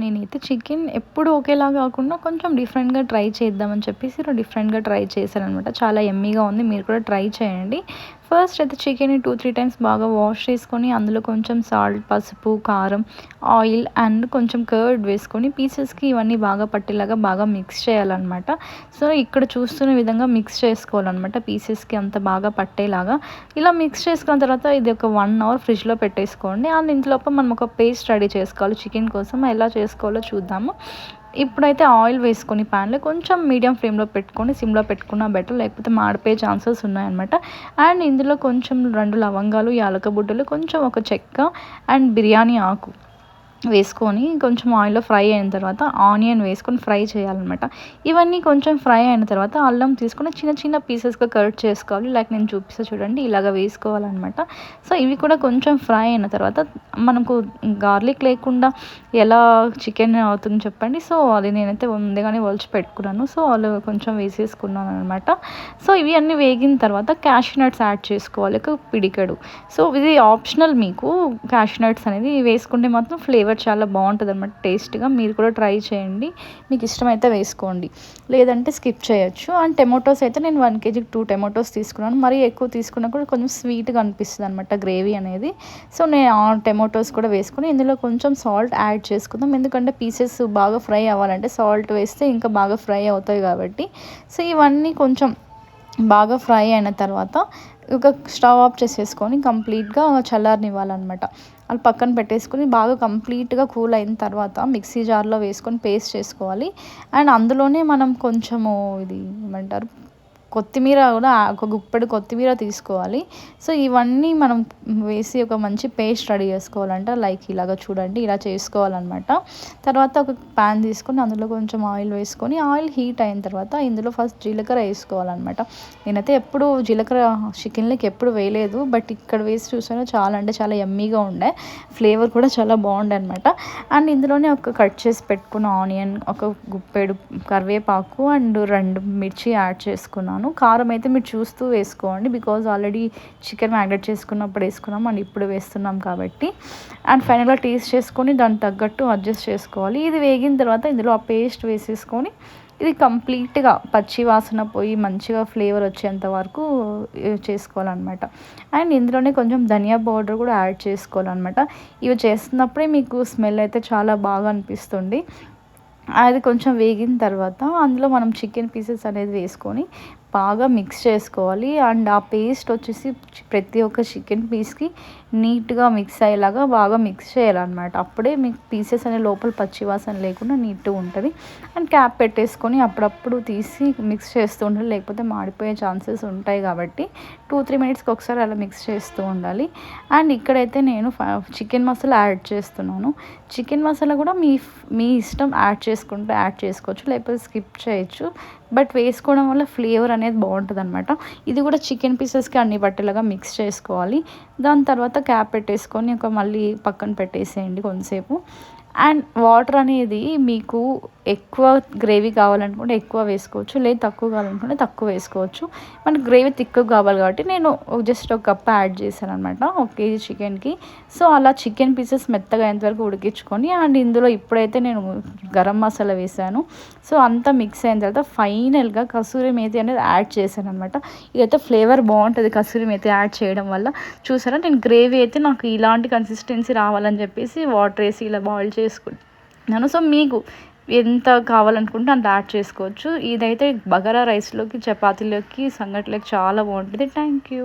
నేనైతే చికెన్ ఎప్పుడు ఒకేలా కాకుండా కొంచెం డిఫరెంట్‌గా ట్రై చేద్దామని చెప్పేసి డిఫరెంట్‌గా ట్రై చేశాననమాట. చాలా యమ్మీగా ఉంది. మీరు కూడా ట్రై చేయండి. ఫస్ట్ అయితే చికెన్‌ని 2, 3 టైమ్స్ బాగా వాష్ చేసుకొని అందులో కొంచెం సాల్ట్, పసుపు, కారం, ఆయిల్ అండ్ కొంచెం కర్డ్ వేసుకొని పీసెస్‌కి ఇవన్నీ బాగా పట్టేలాగా బాగా మిక్స్ చేయాలనమాట. సో, ఇక్కడ చూస్తున్న విధంగా మిక్స్ చేసుకోవాలనమాట. పీసెస్‌కి అంత బాగా పట్టేలాగా. ఇలా మిక్స్ చేసుకున్న తర్వాత ఇది ఒక 1 అవర్ ఫ్రిడ్జ్‌లో పెట్టేసుకోండి. అండ్ ఇంతలోపు మనం ఒక పేస్ట్ రెడీ చేసుకోవాలి చికెన్ కోసం. ఎలా చేసుకోవాలో చూద్దాము. ఇప్పుడైతే ఆయిల్ వేసుకొని ప్యాన్‌లో కొంచెం మీడియం ఫ్లేమ్‌లో పెట్టుకొని సిమ్‌లో పెట్టుకున్నా బెటర్. లేకపోతే మాడిపోయే ఛాన్సెస్ ఉన్నాయన్నమాట. అండ్ ఇందులో కొంచెం 2 లవంగాలు, యాలక బుడ్డలు, కొంచెం ఒక చెక్క అండ్ బిర్యానీ ఆకు వేసుకొని కొంచెం ఆయిల్‌లో ఫ్రై అయిన తర్వాత ఆనియన్ వేసుకొని ఫ్రై చేయాలనమాట. ఇవన్నీ కొంచెం ఫ్రై అయిన తర్వాత అల్లం తీసుకొని చిన్న చిన్న పీసెస్‌గా కట్ చేసుకోవాలి. లైక్ నేను చూపిస్తా చూడండి. ఇలాగ వేసుకోవాలనమాట. సో, ఇవి కూడా కొంచెం ఫ్రై అయిన తర్వాత మనకు గార్లిక్ లేకుండా ఎలా చికెన్ అవుతుంది చెప్పండి. సో, అది నేనైతే ముందుగానే ఒలిచి పెట్టుకున్నాను. సో, అలా కొంచెం వేసేసుకున్నాననమాట. సో, ఇవి అన్నీ వేగిన తర్వాత క్యాష్యూ నట్స్ యాడ్ చేసుకోవాలి. ఒక పిడికెడు. సో, ఇది ఆప్షనల్ మీకు క్యాష్యూ నట్స్ అనేది వేసుకుంటే మాత్రం ఫ్లేవర్ చాలా బాగుంటుందన్నమాట టేస్ట్‌గా. మీరు కూడా ట్రై చేయండి. మీకు ఇష్టమైతే వేసుకోండి. లేదంటే స్కిప్ చేయొచ్చు. అండ్ టొమాటోస్ అయితే నేను 1 కేజీకి 2 టొమాటోస్ తీసుకున్నాను. మరీ ఎక్కువ తీసుకున్నా కూడా కొంచెం స్వీట్‌గా అనిపిస్తుందన్నమాట గ్రేవీ అనేది. సో, నేను ఆ టొమాటోస్ కూడా వేసుకొని ఇందులో కొంచెం సాల్ట్ యాడ్ చేసుకుందాం. ఎందుకంటే పీసెస్ బాగా ఫ్రై అవ్వాలంటే సాల్ట్ వేస్తే ఇంకా బాగా ఫ్రై అవుతాయి కాబట్టి. సో, ఇవన్నీ కొంచెం బాగా ఫ్రై అయిన తర్వాత ఒక స్టవ్ ఆఫ్ చేసేసుకొని కంప్లీట్‌గా చల్లారనివ్వాలన్నమాట. అది పక్కన పెట్టేసుకొని బాగా కంప్లీట్‌గా కూల్ అయిన తర్వాత మిక్సీ జార్‌లో వేసుకొని పేస్ట్ చేసుకోవాలి. అండ్ అందులోనే మనం కొంచెము ఇది ఏమంటారు కొత్తిమీర కూడా ఒక గుప్పెడు కొత్తిమీర తీసుకోవాలి. సో, ఇవన్నీ మనం వేసి ఒక మంచి పేస్ట్ రెడీ చేసుకోవాలంట. లైక్ ఇలాగ చూడండి. ఇలా చేసుకోవాలన్నమాట. తర్వాత ఒక పాన్ తీసుకొని అందులో కొంచెం ఆయిల్ వేసుకొని ఆయిల్ హీట్ అయిన తర్వాత ఇందులో ఫస్ట్ జీలకర్ర వేసుకోవాలన్నమాట. నేనైతే ఎప్పుడు జీలకర్ర చికెన్‌లోకి ఎప్పుడు వేయలేదు. బట్ ఇక్కడ వేసి చూసాను చాలా అంటే చాలా యమ్మీగా ఉండే. ఫ్లేవర్ కూడా చాలా బాగుండే అనమాట. అండ్ ఇందులోనే ఒక కట్ చేసి పెట్టుకున్న ఆనియన్, ఒక గుప్పెడు కరివేపాకు అండ్ 2 మిర్చి యాడ్ చేసుకున్నాను. కారం అయితే మీరు చూస్తూ వేసుకోండి. బికాజ్ ఆల్రెడీ చికెన్ మ్యారినేట్ చేసుకున్నప్పుడు వేసుకున్నాం అండ్ ఇప్పుడు వేస్తున్నాం కాబట్టి. అండ్ ఫైనల్‌గా టేస్ట్ చేసుకొని దానికి తగ్గట్టు అడ్జస్ట్ చేసుకోవాలి. ఇది వేగిన తర్వాత ఇందులో ఆ పేస్ట్ వేసేసుకొని ఇది కంప్లీట్‌గా పచ్చి వాసన పోయి మంచిగా ఫ్లేవర్ వచ్చేంత వరకు చేసుకోవాలన్నమాట. అండ్ ఇందులోనే కొంచెం ధనియా పౌడర్ కూడా యాడ్ చేసుకోవాలన్నమాట. ఇవి చేస్తున్నప్పుడే మీకు స్మెల్ అయితే చాలా బాగా అనిపిస్తుంది. అది కొంచెం వేగిన తర్వాత అందులో మనం చికెన్ పీసెస్ అనేది వేసుకొని బాగా మిక్స్ చేసుకోవాలి. అండ్ ఆ పేస్ట్ వచ్చేసి ప్రతి ఒక్క చికెన్ పీస్‌కి నీట్‌గా మిక్స్ అయ్యేలాగా బాగా మిక్స్ చేయాలన్నమాట. అప్పుడే మీకు పీసెస్ అనే లోపల పచ్చి వాసన లేకుండా నీట్‌గా ఉంటుంది. అండ్ క్యాప్ పెట్టేసుకొని అప్పుడప్పుడు తీసి మిక్స్ చేస్తూ ఉండాలి. లేకపోతే మాడిపోయే ఛాన్సెస్ ఉంటాయి కాబట్టి 2, 3 మినిట్స్‌కి ఒకసారి అలా మిక్స్ చేస్తూ ఉండాలి. అండ్ ఇక్కడైతే నేను చికెన్ మసాలా యాడ్ చేస్తున్నాను. చికెన్ మసాలా కూడా మీ ఇష్టం యాడ్ చేసుకుంటే యాడ్ చేసుకోవచ్చు. లేకపోతే స్కిప్ చేయొచ్చు. బట్ వేసుకోవడం వల్ల ఫ్లేవర్ అనేది బాగుంటుందన్నమాట. ఇది కూడా చికెన్ పీసెస్‌కి అన్ని పట్టేలాగా మిక్స్ చేసుకోవాలి. దాని తర్వాత క్యాప్ పెట్టేసుకొని మళ్ళీ పక్కన పెట్టేసేయండి కొంతసేపు. అండ్ వాటర్ అనేది మీకు ఎక్కువ గ్రేవీ కావాలనుకుంటే ఎక్కువ వేసుకోవచ్చు. లేదు తక్కువ కావాలనుకుంటే తక్కువ వేసుకోవచ్చు. మనకు గ్రేవీ థిక్‌గా కావాలి కాబట్టి నేను జస్ట్ ఒక కప్ యాడ్ చేశాననమాట 1 కేజీ చికెన్‌కి. సో, అలా చికెన్ పీసెస్ మెత్తగా అయ్యేంత వరకు ఉడికించుకొని అండ్ ఇందులో ఇప్పుడైతే నేను గరం మసాలా వేశాను. సో, అంతా మిక్స్ అయిన తర్వాత ఫైనల్‌గా కసూరి మేతి అనేది యాడ్ చేశాననమాట. ఇదైతే ఫ్లేవర్ బాగుంటుంది కసూరి మేతి యాడ్ చేయడం వల్ల. చూసారా నేను గ్రేవీ అయితే నాకు ఇలాంటి కన్సిస్టెన్సీ రావాలని చెప్పేసి వాటర్ వేసి ఇలా బాయిల్ చేసుకున్నాను. సో, మీకు ఎంత కావాలనుకుంటే అంత యాడ్ చేసుకోవచ్చు. ఇదైతే బగారా రైస్‌లోకి, చపాతీలోకి, సంగట్లోకి చాలా బాగుంటుంది. Thank you.